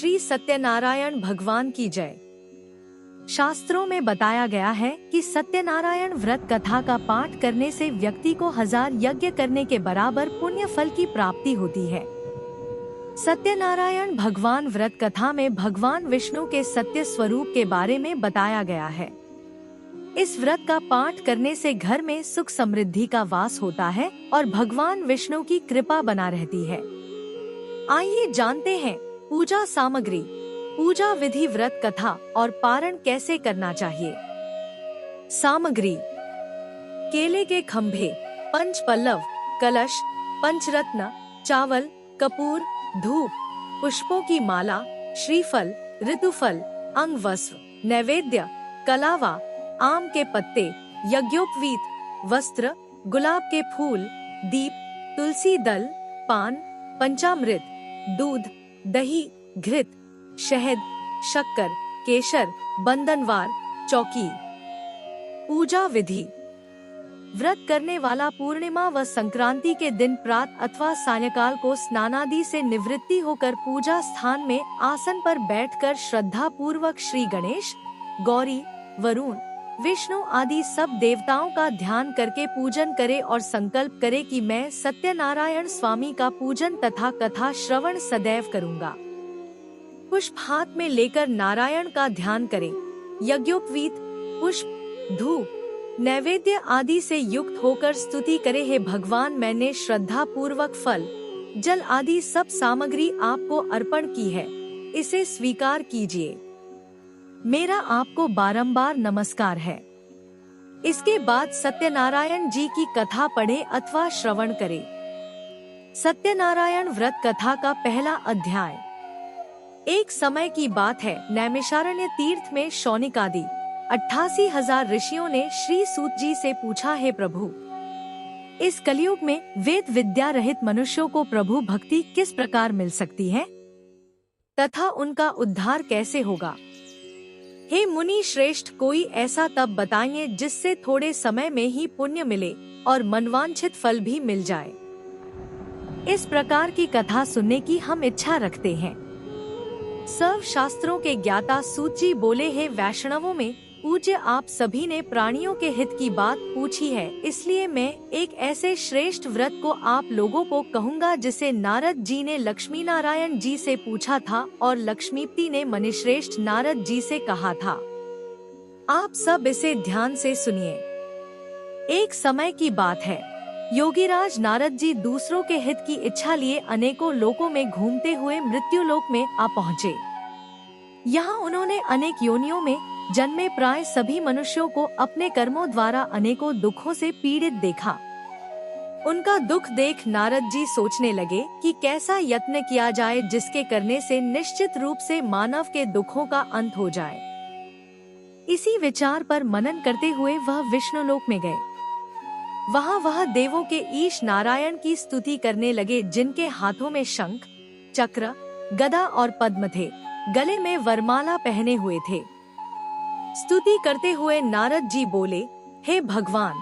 श्री सत्यनारायण भगवान की जय। शास्त्रों में बताया गया है कि सत्यनारायण व्रत कथा का पाठ करने से व्यक्ति को 1000 यज्ञ करने के बराबर पुण्य फल की प्राप्ति होती है। सत्यनारायण भगवान व्रत कथा में भगवान विष्णु के सत्य स्वरूप के बारे में बताया गया है। इस व्रत का पाठ करने से घर में सुख समृद्धि का वास होता है और भगवान विष्णु की कृपा बना रहती है। आइए जानते हैं पूजा सामग्री, पूजा विधि, व्रत कथा और पारण कैसे करना चाहिए। सामग्री: केले के खंभे, पंच पल्लव, कलश, पंचरत्न, चावल, कपूर, धूप, पुष्पों की माला, श्रीफल, ऋतुफल, अंगवस्त्र, नैवेद्य, कलावा, आम के पत्ते, यज्ञोपवीत, वस्त्र, गुलाब के फूल, दीप, तुलसी दल, पान, पंचामृत, दूध, दही, घृत, शहद, शक्कर, केसर, बंधनवार, चौकी। पूजा विधि: व्रत करने वाला पूर्णिमा व संक्रांति के दिन प्रातः अथवा सायंकाल को स्नानादि से निवृत्ति होकर पूजा स्थान में आसन पर बैठकर श्रद्धा पूर्वक श्री गणेश, गौरी, वरुण, विष्णु आदि सब देवताओं का ध्यान करके पूजन करे और संकल्प करे कि मैं सत्यनारायण स्वामी का पूजन तथा कथा श्रवण सदैव करूँगा। पुष्प हाथ में लेकर नारायण का ध्यान करें। यज्ञोपवीत, पुष्प, धूप, नैवेद्य आदि से युक्त होकर स्तुति करे, हे भगवान, मैंने श्रद्धा पूर्वक फल, जल आदि सब सामग्री आपको अर्पण की है, इसे स्वीकार कीजिए। मेरा आपको बारंबार नमस्कार है। इसके बाद सत्यनारायण जी की कथा पढ़े अथवा श्रवण करे। सत्यनारायण व्रत कथा का पहला अध्याय। एक समय की बात है, नैमिषारण्य तीर्थ में शौनिक आदि 88,000 ऋषियों ने श्री सूत जी से पूछा, हे प्रभु, इस कलयुग में वेद विद्या रहित मनुष्यों को प्रभु भक्ति किस प्रकार मिल सकती है तथा उनका उद्धार कैसे होगा। हे मुनि श्रेष्ठ, कोई ऐसा तप बताइए जिससे थोड़े समय में ही पुण्य मिले और मनवांछित फल भी मिल जाए। इस प्रकार की कथा सुनने की हम इच्छा रखते हैं। सर्व शास्त्रों के ज्ञाता सूत जी बोले, हे वैष्णवों में पूज्य, आप सभी ने प्राणियों के हित की बात पूछी है, इसलिए मैं एक ऐसे श्रेष्ठ व्रत को आप लोगों को कहूँगा जिसे नारद जी ने लक्ष्मी नारायण जी से पूछा था और लक्ष्मीपति ने मुनिश्रेष्ठ नारद जी से कहा था। आप सब इसे ध्यान से सुनिए। एक समय की बात है, योगीराज नारद जी दूसरों के हित की इच्छा लिए अनेकों लोकों में घूमते हुए मृत्युलोक में आ पहुँचे। यहाँ उन्होंने अनेक योनियों में जन्मे प्राय सभी मनुष्यों को अपने कर्मों द्वारा अनेकों दुखों से पीड़ित देखा। उनका दुख देख नारद जी सोचने लगे कि कैसा यत्न किया जाए जिसके करने से निश्चित रूप से मानव के दुखों का अंत हो जाए। इसी विचार पर मनन करते हुए वह विष्णुलोक में गए। वहाँ वह देवों के ईश नारायण की स्तुति करने लगे, जिनके हाथों में शंख, चक्र, गदा और पद्म थे, गले में वरमाला पहने हुए थे। स्तुति करते हुए नारद जी बोले, हे भगवान,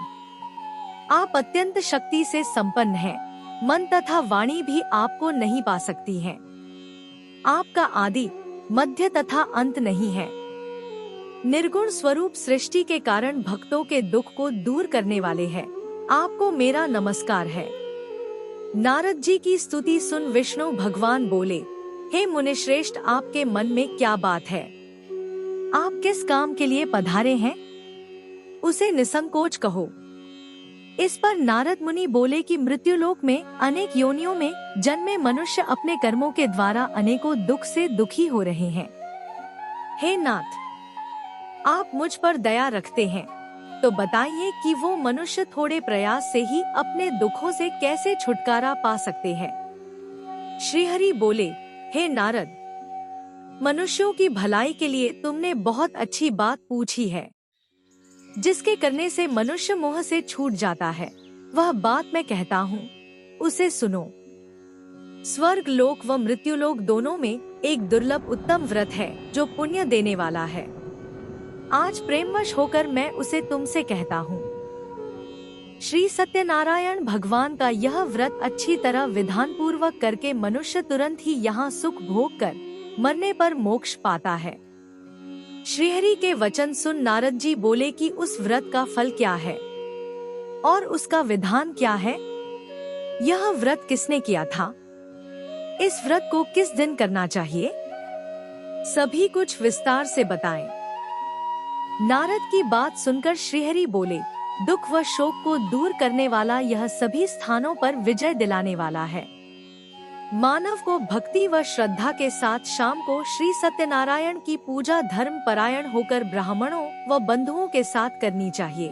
आप अत्यंत शक्ति से संपन्न हैं, मन तथा वाणी भी आपको नहीं पा सकती हैं। आपका आदि, मध्य तथा अंत नहीं है। निर्गुण स्वरूप सृष्टि के कारण भक्तों के दुख को दूर करने वाले हैं। आपको मेरा नमस्कार है। नारद जी की स्तुति सुन विष्णु भगवान बोले, हे मुनिश्रेष्ठ, आपके मन में क्या बात है? आप किस काम के लिए पधारे हैं? उसे निसंकोच कहो। इस पर नारद मुनि बोले कि मृत्युलोक में अनेक योनियों में जन्मे मनुष्य अपने कर्मों के द्वारा अनेकों दुख से दुखी हो रहे हैं। हे नाथ, आप मुझ पर दया रखते हैं, तो बताइए कि वो मनुष्य थोड़े प्रयास से ही अपने दुखों से कैसे छुटकारा पा सकते हैं। श्रीहरि बोले, हे नारद, मनुष्यों की भलाई के लिए तुमने बहुत अच्छी बात पूछी है। जिसके करने से मनुष्य मोह से छूट जाता है, वह बात मैं कहता हूँ, उसे सुनो। स्वर्ग लोक व मृत्युलोक दोनों में एक दुर्लभ उत्तम व्रत है जो पुण्य देने वाला है। आज प्रेमवश होकर मैं उसे तुमसे कहता हूँ। श्री सत्यनारायण भगवान का यह व्रत अच्छी तरह विधान पूर्वक करके मनुष्य तुरंत ही यहाँ सुख भोग कर मरने पर मोक्ष पाता है। श्रीहरि के वचन सुन नारद जी बोले कि उस व्रत का फल क्या है और उसका विधान क्या है। यह व्रत किसने किया था, इस व्रत को किस दिन करना चाहिए, सभी कुछ विस्तार से बताएं। नारद की बात सुनकर श्रीहरि बोले, दुख व शोक को दूर करने वाला यह सभी स्थानों पर विजय दिलाने वाला है। मानव को भक्ति व श्रद्धा के साथ शाम को श्री सत्यनारायण की पूजा धर्म परायण होकर ब्राह्मणों व बंधुओं के साथ करनी चाहिए।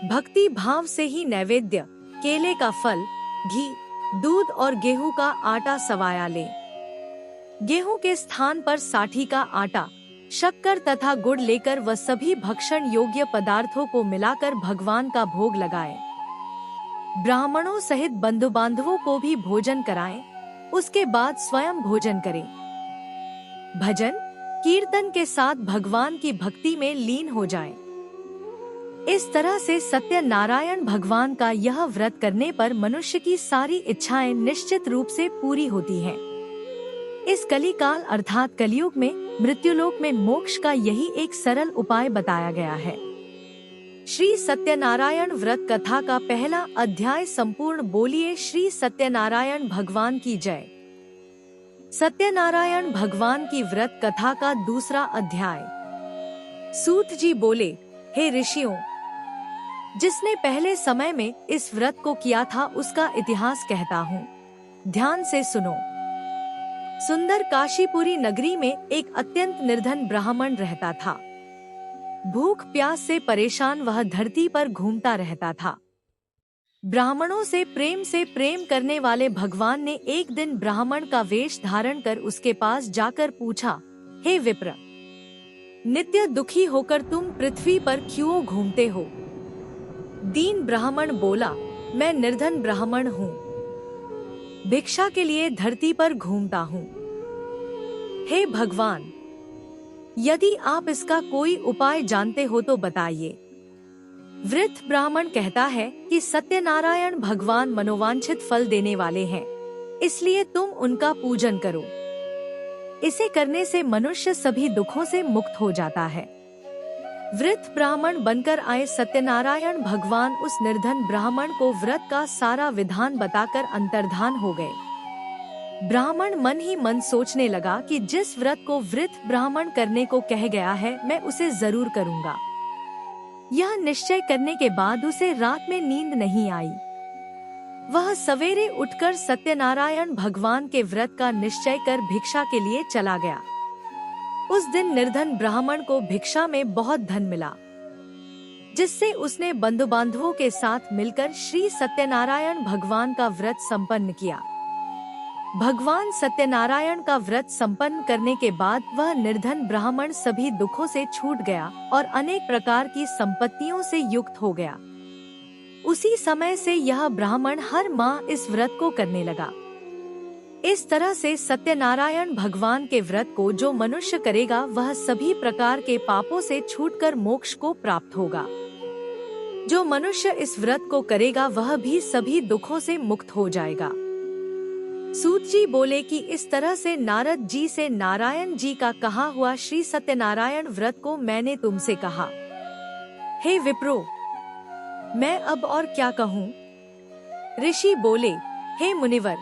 भक्ति भाव से ही नैवेद्य, केले का फल, घी, दूध और गेहूं का आटा सवाया ले। गेहूं के स्थान पर साठी का आटा, शक्कर तथा गुड़ लेकर वह सभी भक्षण योग्य पदार्थों को मिलाकर भगवान का भोग लगाए। ब्राह्मणों सहित बंधु बांधवों को भी भोजन कराएं, उसके बाद स्वयं भोजन करें। भजन कीर्तन के साथ भगवान की भक्ति में लीन हो जाएं। इस तरह से सत्यनारायण भगवान का यह व्रत करने पर मनुष्य की सारी इच्छाएं निश्चित रूप से पूरी होती हैं। इस कलिकाल अर्थात कलयुग में मृत्युलोक में मोक्ष का यही एक सरल उपाय बताया गया है। श्री सत्यनारायण व्रत कथा का पहला अध्याय संपूर्ण। बोलिए श्री सत्यनारायण भगवान की जय। सत्यनारायण भगवान की व्रत कथा का दूसरा अध्याय। सूत जी बोले, हे ऋषियों, जिसने पहले समय में इस व्रत को किया था उसका इतिहास कहता हूँ, ध्यान से सुनो। सुंदर काशीपुरी नगरी में एक अत्यंत निर्धन ब्राह्मण रहता था। भूख प्यास से परेशान वह धरती पर घूमता रहता था। ब्राह्मणों से प्रेम करने वाले भगवान ने एक दिन ब्राह्मण का वेश धारण कर उसके पास जाकर पूछा, हे विप्र, नित्य दुखी होकर तुम पृथ्वी पर क्यों घूमते हो? दीन ब्राह्मण बोला, मैं निर्धन ब्राह्मण हूँ, भिक्षा के लिए धरती पर घूमता हूँ। हे भगवान, यदि आप इसका कोई उपाय जानते हो तो बताइए। वृद्ध ब्राह्मण कहता है कि सत्यनारायण भगवान मनोवांछित फल देने वाले हैं, इसलिए तुम उनका पूजन करो। इसे करने से मनुष्य सभी दुखों से मुक्त हो जाता है। वृद्ध ब्राह्मण बनकर आए सत्यनारायण भगवान उस निर्धन ब्राह्मण को व्रत का सारा विधान बताकर अंतर्धान हो गए। ब्राह्मण मन ही मन सोचने लगा कि जिस व्रत को वृद्ध ब्राह्मण करने को कह गया है मैं उसे जरूर करूंगा। यह निश्चय करने के बाद उसे रात में नींद नहीं आई। वह सवेरे उठकर सत्यनारायण भगवान के व्रत का निश्चय कर भिक्षा के लिए चला गया। उस दिन निर्धन ब्राह्मण को भिक्षा में बहुत धन मिला, जिससे उसने बंधु बांधवों के साथ मिलकर श्री सत्यनारायण भगवान का व्रत संपन्न किया। भगवान सत्यनारायण का व्रत संपन्न करने के बाद वह निर्धन ब्राह्मण सभी दुखों से छूट गया और अनेक प्रकार की संपत्तियों से युक्त हो गया। उसी समय से यह ब्राह्मण हर माह इस व्रत को करने लगा। इस तरह से सत्यनारायण भगवान के व्रत को जो मनुष्य करेगा वह सभी प्रकार के पापों से छूटकर मोक्ष को प्राप्त होगा। जो मनुष्य इस व्रत को करेगा वह भी सभी दुखों से मुक्त हो जाएगा। सूत जी बोले कि इस तरह से नारद जी से नारायण जी का कहा हुआ श्री सत्यनारायण व्रत को मैंने तुमसे कहा। हे विप्रो, मैं अब और क्या कहूँ? ऋषि बोले, हे मुनिवर,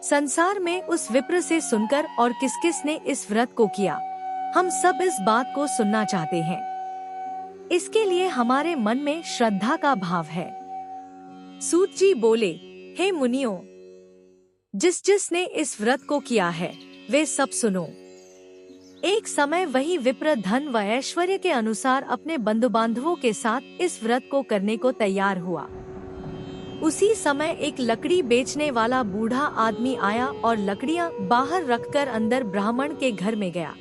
संसार में उस विप्र से सुनकर और किस किस ने इस व्रत को किया, हम सब इस बात को सुनना चाहते हैं। इसके लिए हमारे मन में श्रद्धा का भाव है। सूत जी बोले, हे मुनियों, जिसने इस व्रत को किया है वे सब सुनो। एक समय वही विप्र धन व ऐश्वर्य के अनुसार अपने बंधु बांधवों के साथ इस व्रत को करने को तैयार हुआ। उसी समय एक लकड़ी बेचने वाला बूढ़ा आदमी आया और लकड़ियां बाहर रखकर अंदर ब्राह्मण के घर में गया।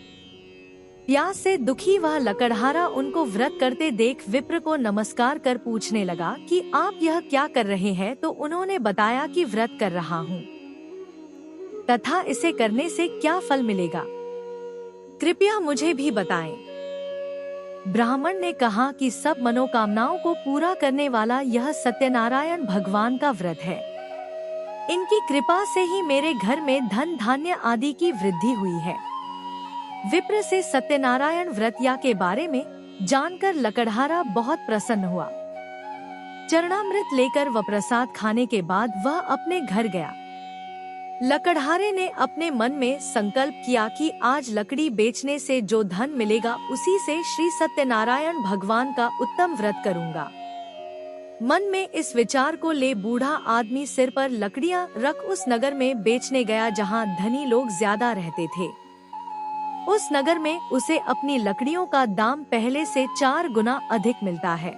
प्यास से दुखी वह लकड़हारा उनको व्रत करते देख विप्र को नमस्कार कर पूछने लगा कि आप यह क्या कर रहे हैं? तो उन्होंने बताया कि व्रत कर रहा हूँ तथा इसे करने से क्या फल मिलेगा, कृपया मुझे भी बताएं। ब्राह्मण ने कहा कि सब मनोकामनाओं को पूरा करने वाला यह सत्यनारायण भगवान का व्रत है। इनकी कृपा से ही मेरे घर में धन धान्य आदि की वृद्धि हुई है। विप्र से सत्यनारायण व्रत के बारे में जानकर लकड़हारा बहुत प्रसन्न हुआ। चरणामृत लेकर व प्रसाद खाने के बाद वह अपने घर गया। लकड़हारे ने अपने मन में संकल्प किया कि आज लकड़ी बेचने से जो धन मिलेगा उसी से श्री सत्यनारायण भगवान का उत्तम व्रत करूंगा। मन में इस विचार को ले बूढ़ा आदमी सिर पर लकड़ियां रख उस नगर में बेचने गया जहां धनी लोग ज्यादा रहते थे। उस नगर में उसे अपनी लकड़ियों का दाम पहले से 4 गुना अधिक मिलता है।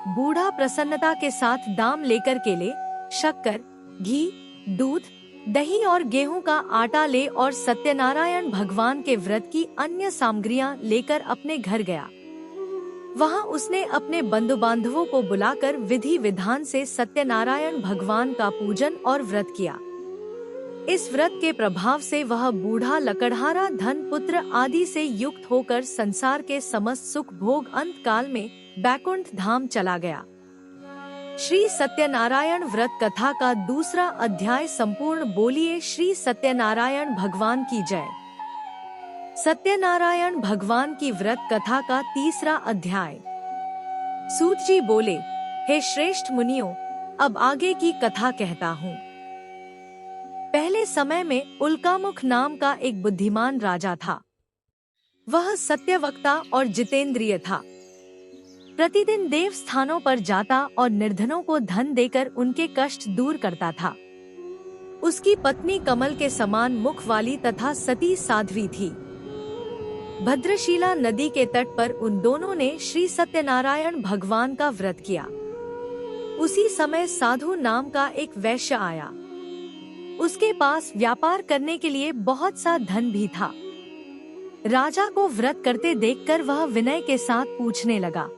बूढ़ा प्रसन्नता के साथ दाम लेकर केले, शक्कर, घी, दूध, दही और गेहूं का आटा ले और सत्यनारायण भगवान के व्रत की अन्य सामग्रियां लेकर अपने घर गया। वहां उसने अपने बंधु बांधवों को बुलाकर विधि विधान से सत्यनारायण भगवान का पूजन और व्रत किया। इस व्रत के प्रभाव से वह बूढ़ा लकड़हारा धन पुत्र आदि से युक्त होकर संसार के समस्त सुख भोग अंत काल में बैकुंठ धाम चला गया। श्री सत्यनारायण व्रत कथा का दूसरा अध्याय संपूर्ण। बोलिए श्री सत्यनारायण भगवान की जय। सत्यनारायण भगवान की व्रत कथा का तीसरा अध्याय। सूत जी बोले, हे श्रेष्ठ मुनियों, अब आगे की कथा कहता हूँ। पहले समय में उल्कामुख नाम का एक बुद्धिमान राजा था। वह सत्यवक्ता और जितेंद्रिय था। प्रतिदिन देव स्थानों पर जाता और निर्धनों को धन देकर उनके कष्ट दूर करता था। उसकी पत्नी कमल के समान मुख वाली तथा सती साध्वी थी। भद्रशिला नदी के तट पर उन दोनों ने श्री सत्यनारायण भगवान का व्रत किया। उसी समय साधु नाम का एक वैश्य आया। उसके पास व्यापार करने के लिए बहुत सा धन भी था। राजा को व्रत करते देखकर वह विनय के साथ पूछने लगा,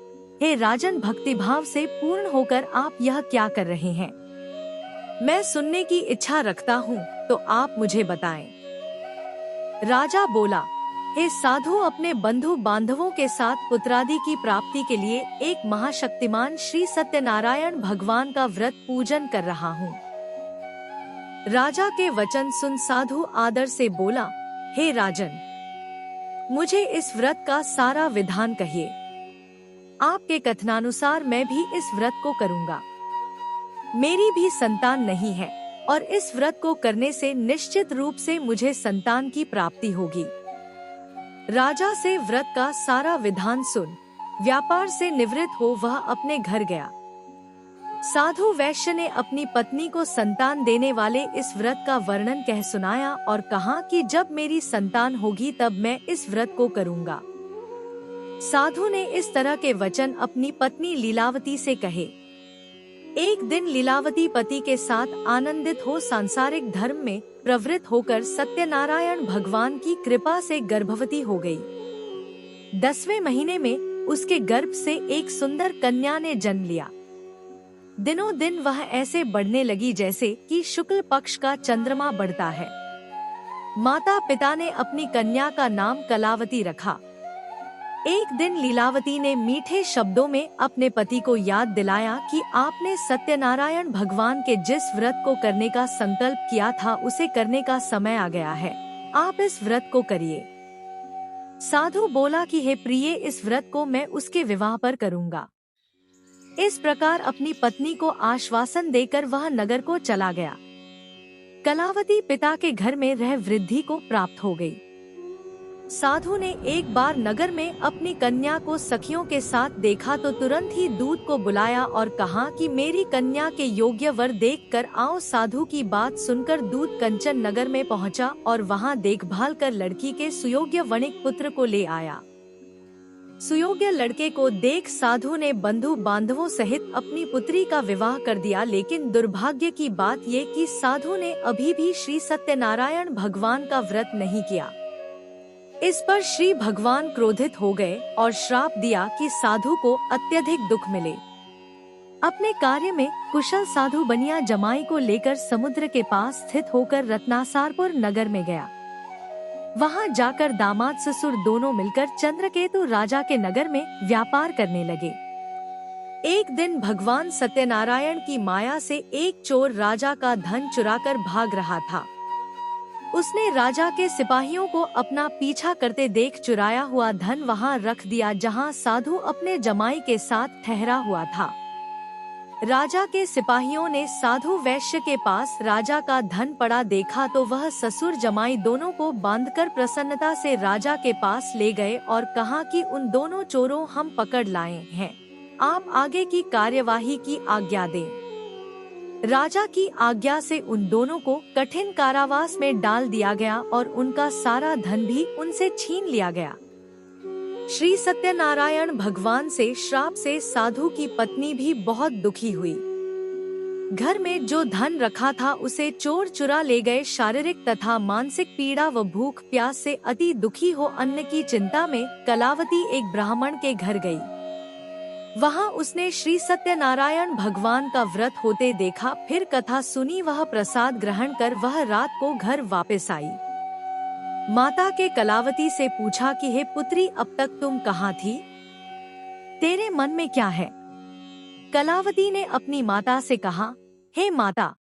हे राजन, भक्तिभाव से पूर्ण होकर आप यह क्या कर रहे हैं? मैं सुनने की इच्छा रखता हूँ, तो आप मुझे बताएं। राजा बोला, हे साधु, अपने बंधु बांधवों के साथ पुत्रादि की प्राप्ति के लिए एक महाशक्तिमान श्री सत्यनारायण भगवान का व्रत पूजन कर रहा हूँ। राजा के वचन सुन साधु आदर से बोला, हे राजन, मुझे इस व्रत का सारा विधान कहिए। आपके कथनानुसार मैं भी इस व्रत को करूँगा। मेरी भी संतान नहीं है और इस व्रत को करने से निश्चित रूप से मुझे संतान की प्राप्ति होगी। राजा से व्रत का सारा विधान सुन व्यापार से निवृत्त हो वह अपने घर गया। साधु वैश्य ने अपनी पत्नी को संतान देने वाले इस व्रत का वर्णन कह सुनाया और कहा कि जब मेरी संतान होगी तब मैं इस व्रत को करूँगा। साधु ने इस तरह के वचन अपनी पत्नी लीलावती से कहे। एक दिन लीलावती पति के साथ आनंदित हो सांसारिक धर्म में प्रवृत्त होकर सत्यनारायण भगवान की कृपा से गर्भवती हो गई। 10वें महीने में उसके गर्भ से एक सुंदर कन्या ने जन्म लिया। दिनों दिन वह ऐसे बढ़ने लगी जैसे कि शुक्ल पक्ष का चंद्रमा बढ़ता है। माता पिता ने अपनी कन्या का नाम कलावती रखा। एक दिन लीलावती ने मीठे शब्दों में अपने पति को याद दिलाया कि आपने सत्यनारायण भगवान के जिस व्रत को करने का संकल्प किया था उसे करने का समय आ गया है। आप इस व्रत को करिए। साधु बोला कि हे प्रिय, इस व्रत को मैं उसके विवाह पर करूँगा। इस प्रकार अपनी पत्नी को आश्वासन देकर वह नगर को चला गया। कलावती पिता के घर में रह वृद्धि को प्राप्त हो गई। साधु ने एक बार नगर में अपनी कन्या को सखियों के साथ देखा तो तुरंत ही दूत को बुलाया और कहा कि मेरी कन्या के योग्य वर देखकर आओ। साधु की बात सुनकर दूत कंचन नगर में पहुंचा और वहां देखभाल कर लड़की के सुयोग्य वणिक पुत्र को ले आया। सुयोग्य लड़के को देख साधु ने बंधु बांधवों सहित अपनी पुत्री का विवाह कर दिया। लेकिन दुर्भाग्य की बात ये कि साधु ने अभी भी श्री सत्यनारायण भगवान का व्रत नहीं किया। इस पर श्री भगवान क्रोधित हो गए और श्राप दिया कि साधु को अत्यधिक दुख मिले। अपने कार्य में कुशल साधु बनिया जमाई को लेकर समुद्र के पास स्थित होकर रत्नासारपुर नगर में गया। वहां जाकर दामाद ससुर दोनों मिलकर चंद्रकेतु राजा के नगर में व्यापार करने लगे। एक दिन भगवान सत्यनारायण की माया से एक चोर राजा का धन चुराकर भाग रहा था। उसने राजा के सिपाहियों को अपना पीछा करते देख चुराया हुआ धन वहां रख दिया जहां साधु अपने जमाई के साथ ठहरा हुआ था। राजा के सिपाहियों ने साधु वैश्य के पास राजा का धन पड़ा देखा तो वह ससुर जमाई दोनों को बांधकर प्रसन्नता से राजा के पास ले गए और कहा कि उन दोनों चोरों हम पकड़ लाए हैं, आप आगे की कार्यवाही की आज्ञा दें। राजा की आज्ञा से उन दोनों को कठिन कारावास में डाल दिया गया और उनका सारा धन भी उनसे छीन लिया गया। श्री सत्यनारायण भगवान से श्राप से साधु की पत्नी भी बहुत दुखी हुई। घर में जो धन रखा था उसे चोर चुरा ले गए। शारीरिक तथा मानसिक पीड़ा व भूख प्यास से अति दुखी हो अन्न की चिंता में कलावती एक ब्राह्मण के घर गई। वहां उसने श्री सत्यनारायण भगवान का व्रत होते देखा, फिर कथा सुनी, वह प्रसाद ग्रहण कर वह रात को घर वापस आई। माता के कलावती से पूछा कि हे पुत्री, अब तक तुम कहाँ थी? तेरे मन में क्या है? कलावती ने अपनी माता से कहा, हे माता,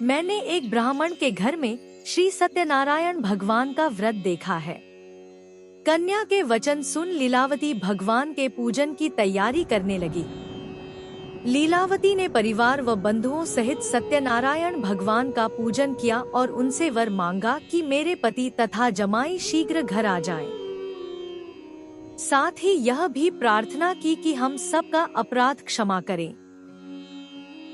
मैंने एक ब्राह्मण के घर में श्री सत्यनारायण भगवान का व्रत देखा है। कन्या के वचन सुन लीलावती भगवान के पूजन की तैयारी करने लगी। लीलावती ने परिवार व बंधुओं सहित सत्यनारायण भगवान का पूजन किया और उनसे वर मांगा कि मेरे पति तथा जमाई शीघ्र घर आ जाएं। साथ ही यह भी प्रार्थना की कि हम सबका अपराध क्षमा करें।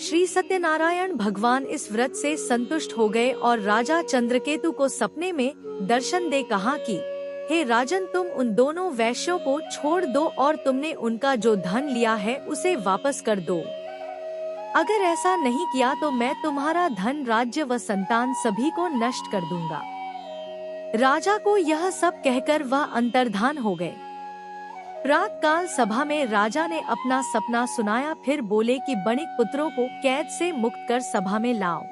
श्री सत्यनारायण भगवान इस व्रत से संतुष्ट हो गए और राजा चंद्रकेतु को सपने में दर्शन दे कहा कि हे राजन, तुम उन दोनों वैश्यों को छोड़ दो और तुमने उनका जो धन लिया है उसे वापस कर दो। अगर ऐसा नहीं किया तो मैं तुम्हारा धन, राज्य व संतान सभी को नष्ट कर दूंगा। राजा को यह सब कहकर वह अंतर्धान हो गए। प्रातःकाल सभा में राजा ने अपना सपना सुनाया, फिर बोले कि बणिक पुत्रों को कैद से मुक्त कर सभा में लाओ।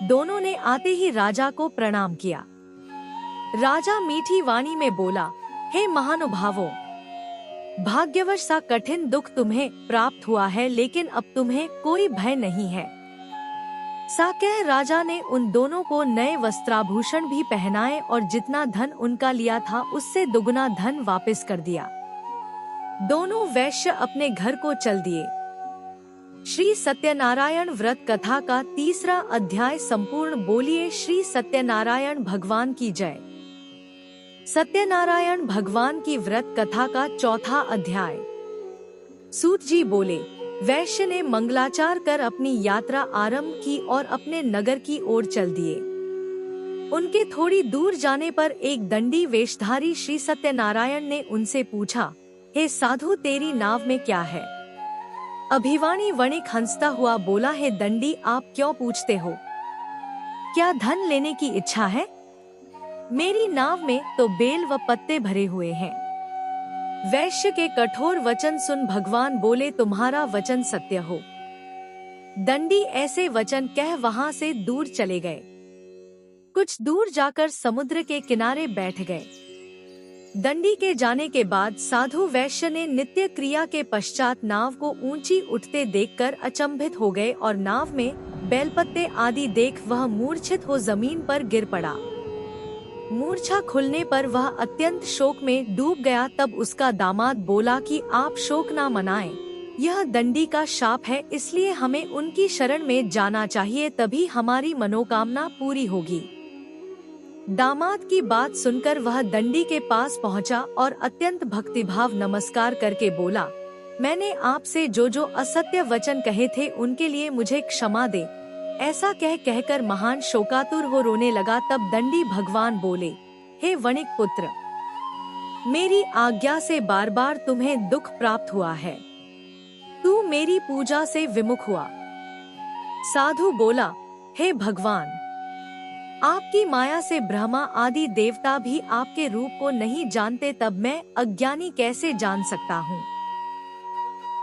दोनों ने आते ही राजा को प्रणाम किया। राजा मीठी वाणी में बोला, हे महानुभावों, भाग्यवश सा कठिन दुख तुम्हें प्राप्त हुआ है, लेकिन अब तुम्हें कोई भय नहीं है। सा कह राजा ने उन दोनों को नए वस्त्राभूषण भी पहनाए और जितना धन उनका लिया था उससे दुगुना धन वापस कर दिया। दोनों वैश्य अपने घर को चल दिए। श्री सत्यनारायण व्रत कथा का 3रा अध्याय संपूर्ण। बोलिए श्री सत्यनारायण भगवान की जय। सत्यनारायण भगवान की व्रत कथा का 4था अध्याय। सूत जी बोले, वैश्य ने मंगलाचार कर अपनी यात्रा आरंभ की और अपने नगर की ओर चल दिए। उनके थोड़ी दूर जाने पर एक दंडी वेशधारी श्री सत्यनारायण ने उनसे पूछा, हे साधु, तेरी नाव में क्या है? अभिवाणी वणिक हंसता हुआ बोला, हे दंडी, आप क्यों पूछते हो? क्या धन लेने की इच्छा है? मेरी नाव में तो बेल व पत्ते भरे हुए हैं। वैश्य के कठोर वचन सुन भगवान बोले, तुम्हारा वचन सत्य हो। दंडी ऐसे वचन कह वहां से दूर चले गए। कुछ दूर जाकर समुद्र के किनारे बैठ गए। दंडी के जाने के बाद साधु वैश्य ने नित्य क्रिया के पश्चात नाव को ऊंची उठते देखकर अचंभित हो गए और नाव में बेलपत्ते आदि देख वह मूर्छित हो जमीन पर गिर पड़ा। मूर्छा खुलने पर वह अत्यंत शोक में डूब गया। तब उसका दामाद बोला कि आप शोक ना मनाएं, यह दंडी का शाप है, इसलिए हमें उनकी शरण में जाना चाहिए, तभी हमारी मनोकामना पूरी होगी। दामाद की बात सुनकर वह दंडी के पास पहुंचा और अत्यंत भक्तिभाव नमस्कार करके बोला, मैंने आपसे जो असत्य वचन कहे थे उनके लिए मुझे क्षमा दे। ऐसा कहकर महान शोकातुर हो रोने लगा। तब दंडी भगवान बोले, हे वणिक पुत्र, मेरी आज्ञा से बार बार तुम्हें दुख प्राप्त हुआ है। तू मेरी पूजा से विमुख हुआ। साधु बोला, हे भगवान, आपकी माया से ब्रह्मा आदि देवता भी आपके रूप को नहीं जानते, तब मैं अज्ञानी कैसे जान सकता हूँ?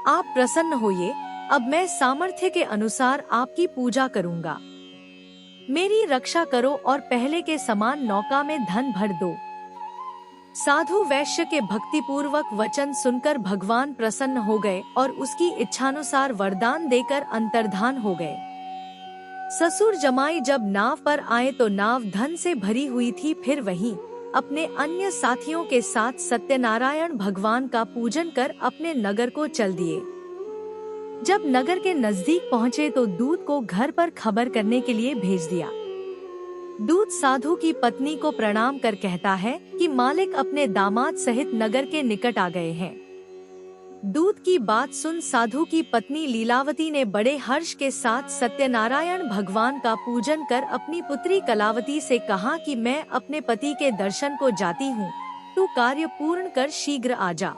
आप प्रसन्न होइए, अब मैं सामर्थ्य के अनुसार आपकी पूजा करूँगा। मेरी रक्षा करो और पहले के समान नौका में धन भर दो। साधु वैश्य के भक्तिपूर्वक वचन सुनकर भगवान प्रसन्न हो गए और उसकी इच्छानुसार वरदान देकर अंतर्धान हो गए। ससुर जमाई जब नाव पर आए तो नाव धन से भरी हुई थी। फिर वहीं अपने अन्य साथियों के साथ सत्यनारायण भगवान का पूजन कर अपने नगर को चल दिए। जब नगर के नजदीक पहुँचे तो दूत को घर पर खबर करने के लिए भेज दिया। दूत साधु की पत्नी को प्रणाम कर कहता है कि मालिक अपने दामाद सहित नगर के निकट आ गए हैं। दूत की बात सुन साधु की पत्नी लीलावती ने बड़े हर्ष के साथ सत्यनारायण भगवान का पूजन कर अपनी पुत्री कलावती से कहा कि मैं अपने पति के दर्शन को जाती हूँ, तू कार्य पूर्ण कर शीघ्र आ जा।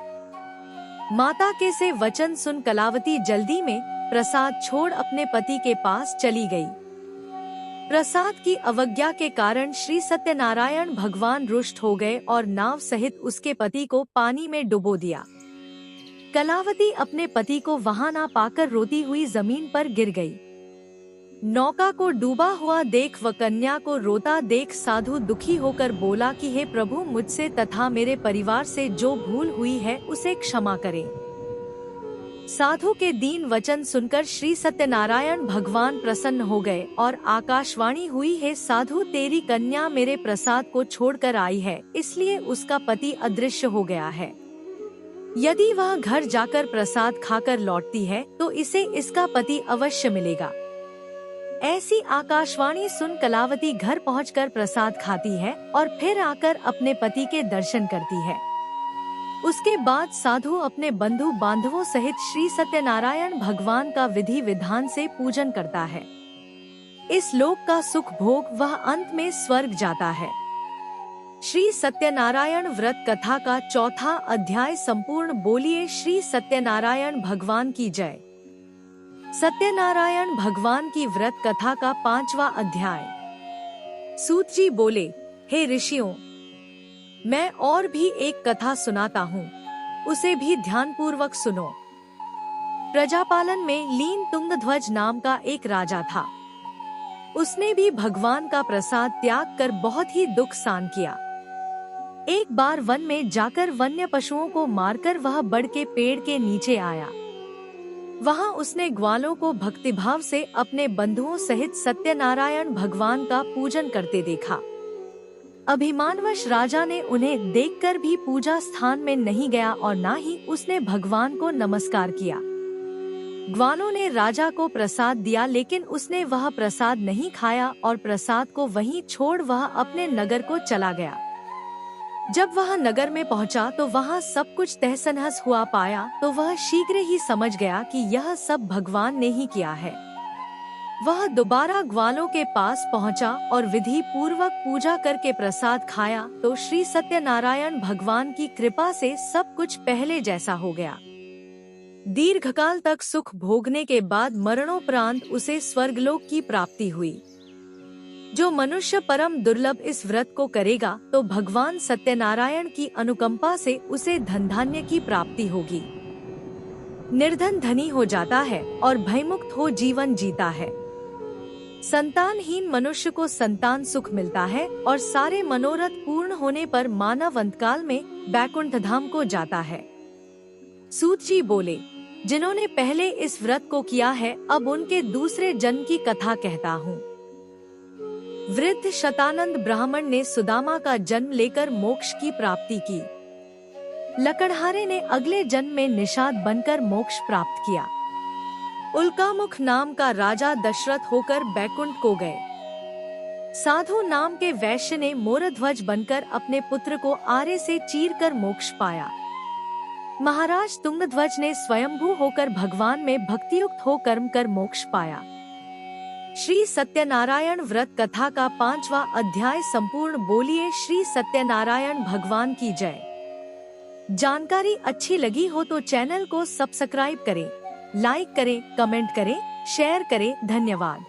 माता के से वचन सुन कलावती जल्दी में प्रसाद छोड़ अपने पति के पास चली गई। प्रसाद की अवज्ञा के कारण श्री सत्यनारायण भगवान रुष्ट हो गए और नाव सहित उसके पति को पानी में डुबो दिया। कलावती अपने पति को वहां ना पाकर रोती हुई जमीन पर गिर गई। नौका को डूबा हुआ देख व कन्या को रोता देख साधु दुखी होकर बोला कि हे प्रभु, मुझसे तथा मेरे परिवार से जो भूल हुई है उसे क्षमा करें। साधु के दीन वचन सुनकर श्री सत्यनारायण भगवान प्रसन्न हो गए और आकाशवाणी हुई, है साधु, तेरी कन्या मेरे प्रसाद को छोड़कर आई है, इसलिए उसका पति अदृश्य हो गया है। यदि वह घर जाकर प्रसाद खाकर लौटती है तो इसे इसका पति अवश्य मिलेगा। ऐसी आकाशवाणी सुन कलावती घर पहुंचकर प्रसाद खाती है और फिर आकर अपने पति के दर्शन करती है। उसके बाद साधु अपने बंधु बांधवों सहित श्री सत्यनारायण भगवान का विधि विधान से पूजन करता है। इस लोक का सुख भोग वह अंत में स्वर्ग जाता है। श्री सत्यनारायण व्रत कथा का चौथा अध्याय संपूर्ण। बोलिए श्री सत्यनारायण भगवान की जय। सत्यनारायण भगवान की व्रत कथा का 5वां अध्याय। सूत जी बोले, हे ऋषियों, मैं और भी एक कथा सुनाता हूँ, उसे भी ध्यान पूर्वक सुनो। प्रजापालन में लीन तुंगध्वज नाम का एक राजा था। उसने भी भगवान का प्रसाद त्याग कर बहुत ही दुख सहन किया। एक बार वन में जाकर वन्य पशुओं को मारकर वह बड़ के पेड़ के नीचे आया। वहां उसने ग्वालों को भक्तिभाव से अपने बंधुओं सहित सत्यनारायण भगवान का पूजन करते देखा। अभिमानवश राजा ने उन्हें देखकर भी पूजा स्थान में नहीं गया और न ही उसने भगवान को नमस्कार किया। ग्वालों ने राजा को प्रसाद दिया, लेकिन उसने वह प्रसाद नहीं खाया और प्रसाद को वहीं छोड़ वह अपने नगर को चला गया। जब वह नगर में पहुंचा तो वहां सब कुछ तहस-नहस हुआ पाया तो वह शीघ्र ही समझ गया कि यह सब भगवान ने ही किया है। वह दोबारा ग्वालों के पास पहुंचा और विधि पूर्वक पूजा करके प्रसाद खाया तो श्री सत्यनारायण भगवान की कृपा से सब कुछ पहले जैसा हो गया। दीर्घकाल तक सुख भोगने के बाद मरणोपरांत उसे स्वर्गलोक की प्राप्ति हुई। जो मनुष्य परम दुर्लभ इस व्रत को करेगा तो भगवान सत्यनारायण की अनुकंपा से उसे धन धान्य की प्राप्ति होगी। निर्धन धनी हो जाता है और भयमुक्त हो जीवन जीता है। संतानहीन मनुष्य को संतान सुख मिलता है और सारे मनोरथ पूर्ण होने पर मानव अंतकाल में बैकुंठ धाम को जाता है। सूत जी बोले, जिन्होंने पहले इस व्रत को किया है अब उनके दूसरे जन्म की कथा कहता हूँ। वृद्ध शतानंद ब्राह्मण ने सुदामा का जन्म लेकर मोक्ष की प्राप्ति की। लकड़हारे ने अगले जन्म में निषाद बनकर मोक्ष प्राप्त किया। उल्कामुख नाम का राजा दशरथ होकर बैकुंठ को गए। साधु नाम के वैश्य ने मोरध्वज बनकर अपने पुत्र को आरे से चीरकर मोक्ष पाया। महाराज तुंगध्वज ने स्वयंभू होकर भगवान में भक्तियुक्त हो कर्म कर मोक्ष पाया। श्री सत्यनारायण व्रत कथा का 5वां अध्याय संपूर्ण। बोलिए श्री सत्यनारायण भगवान की जय। जानकारी अच्छी लगी हो तो चैनल को सब्सक्राइब करें, लाइक करें, कमेंट करें, शेयर करें। धन्यवाद।